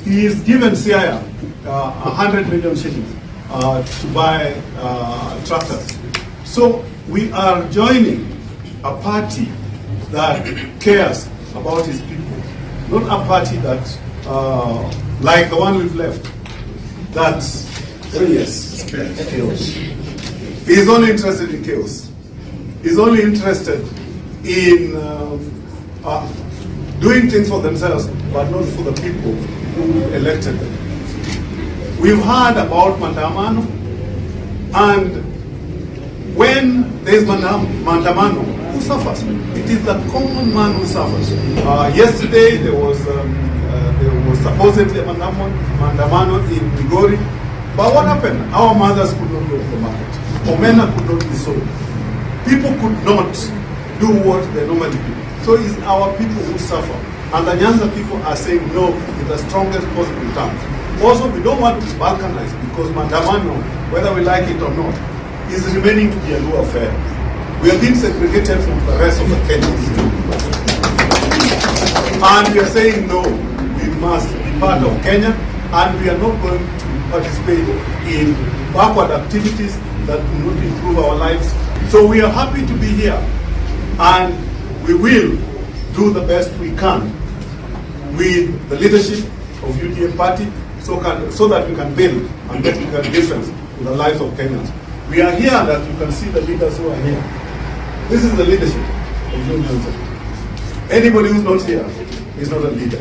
he is given Siaya 100 million shillings to buy tractors. So we are joining a party that cares about his people, not a party that, like the one we've left, that, oh yes, chaos. He's only interested in chaos. He's only interested in doing things for themselves, but not for the people who elected them. We've heard about Mandamano, and when there's Mandamano, who suffers? It is the common man who suffers. Yesterday there was supposedly a Mandamano in Migori, but what happened? Our mothers could not go to the market. Omena could not be sold. People could not do what they normally do. So it's our people who suffer. And the Nyanza people are saying no in the strongest possible terms. Also, we don't want to be balkanized because Mandamano, whether we like it or not, is remaining to be a new affair. We are being segregated from the rest of the Kenyans. And we are saying no, we must be part of Kenya, and we are not going to participate in backward activities that will not improve our lives. So we are happy to be here, and we will do the best we can with the leadership of UDA party so that we can build and make a difference in the lives of Kenyans. We are here that you can see the leaders who are here. This is the leadership of Nyanza. Anybody who's not here is not a leader.